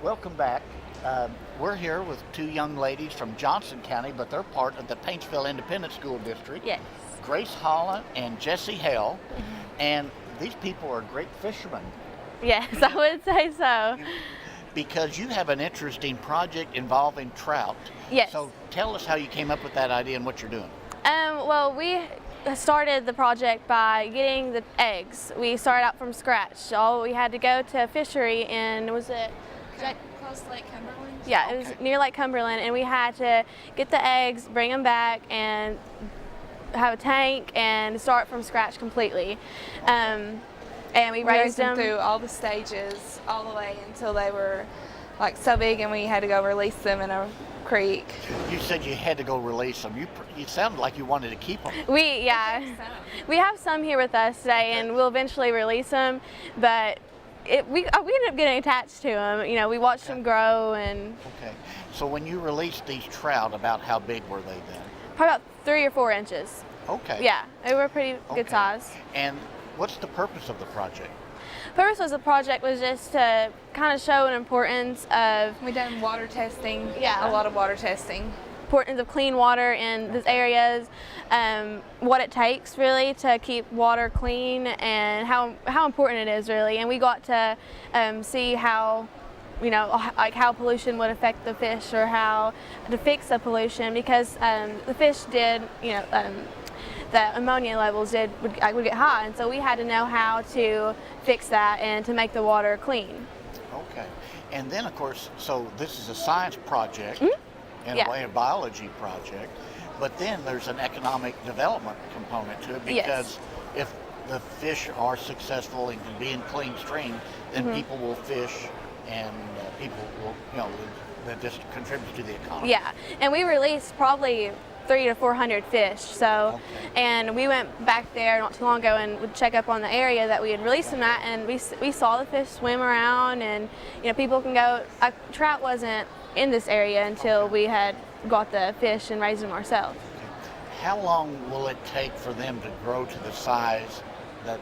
Welcome back. We're here with two young ladies from Johnson County, but they're part of the Paintsville Independent School District. Yes. Grace Holland and Jessie Hale. And these people are great fishermen. Yes, I would say so. Because you have an interesting project involving trout. Yes. So tell us how you came up with that idea and what you're doing. Well, we started the project by getting the eggs. We started out from scratch. We had to go to a fishery in, was it? Close to Lake Cumberland? Yeah, it was near Lake Cumberland, and we had to get the eggs, bring them back, and have a tank and start from scratch completely. And we raised them through all the stages, all the way until they were like so big, and we had to go release them in a creek. You said you had to go release them. You sounded like you wanted to keep them. We have some here with us today, and we'll eventually release them, but we ended up getting attached to them. You know, we watched them grow. And Okay. So when you released these trout, about how big were they then? probably about 3 or 4 inches. Okay. Yeah, they were pretty good Okay. size. And what's the purpose of the project? Purpose of the project was just to kind of show an importance of We done water testing. Yeah. A lot of water testing. clean water in these areas, what it takes really to keep water clean, and how important it is really. And we got to see how, like how pollution would affect the fish, or how to fix the pollution, because the fish did, the ammonia levels would get high, and so we had to know how to fix that and to make the water clean. Okay. And then, of course, so this is a science project, in Yeah. a way, a biology project, but then there's an economic development component to it, because if the fish are successful and can be in clean stream, then people will fish, and people will, that just contributes to the economy. Yeah, and we released probably 300 to 400 fish. So, and we went back there not too long ago and would check up on the area that we had released them at, and we saw the fish swim around, and people can go. Trout wasn't in this area until we had got the fish and raised them ourselves. How long will it take for them to grow to the size that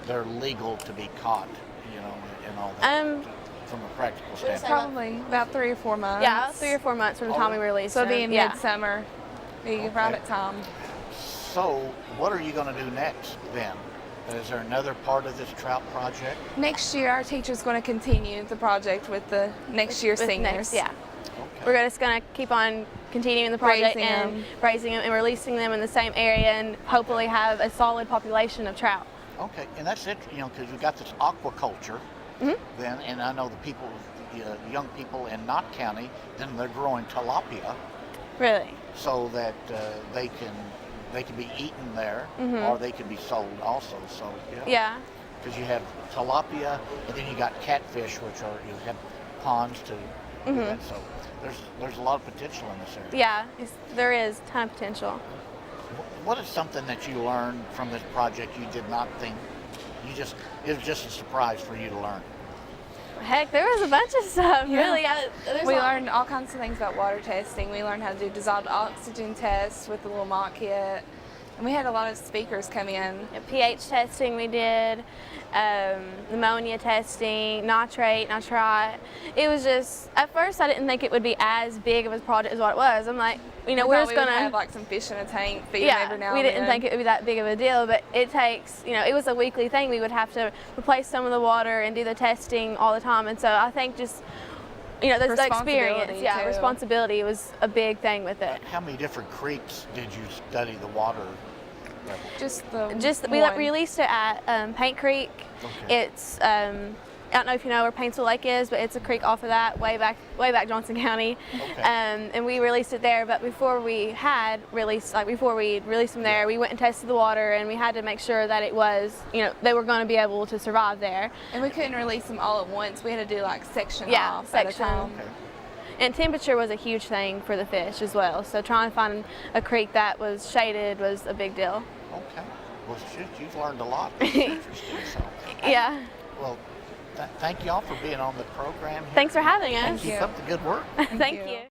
they're legal to be caught, and all that, from a practical standpoint? Probably about 3 or 4 months. Yeah, 3 or 4 months from the time we released So them. it'll be in midsummer. Be right at time. So what are you going to do next then? Is there another part of this trout project? Next year, our teacher's going to continue the project with the next year's With seniors. yeah. Okay. We're just going to keep on continuing the project Raising and them. raising them and releasing them in the same area, and hopefully have a solid population of trout. Okay, and that's it, because you've got this aquaculture then, and I know the people, young people in Knott County, then they're growing tilapia Really? so that they can be eaten there, or they can be sold also. So Yeah. because you have tilapia, and then you got catfish, which you have ponds to do that. So there's a lot of potential in this area. Yeah, there is a ton of potential. What is something that you learned from this project you did not think, it was just a surprise for you to learn? Heck, there was a bunch of stuff. Really, We learned all kinds of things about water testing. We learned how to do dissolved oxygen tests with the little mock kit. And we had a lot of speakers come in. pH testing we did, ammonia testing, nitrate. It was just, at first I didn't think it would be as big of a project as what it was. I'm like, we're just we gonna would have like some fish in a tank, feed them every now we and didn't then. think it would be that big of a deal, but it takes, it was a weekly thing. We would have to replace some of the water and do the testing all the time, and so I think just, the experience, too. responsibility was a big thing with it. How many different creeks did you study the water level? We one. released it at Paint Creek. Okay. It's I don't know if you know where Paintsville Lake is, but it's a creek off of that, way back Johnson County. Okay. And we released it there. But before we released them there, we went and tested the water, and we had to make sure that it was, they were going to be able to survive there. And we couldn't release them all at once. We had to do like section off section. at a time. Okay. And temperature was a huge thing for the fish as well. So trying to find a creek that was shaded was a big deal. Okay. Well, shoot, you've learned a lot. That's interesting. So, Yeah. well, thank you all for being on the program here. Thanks for having us. Keep up the good work. Thank you.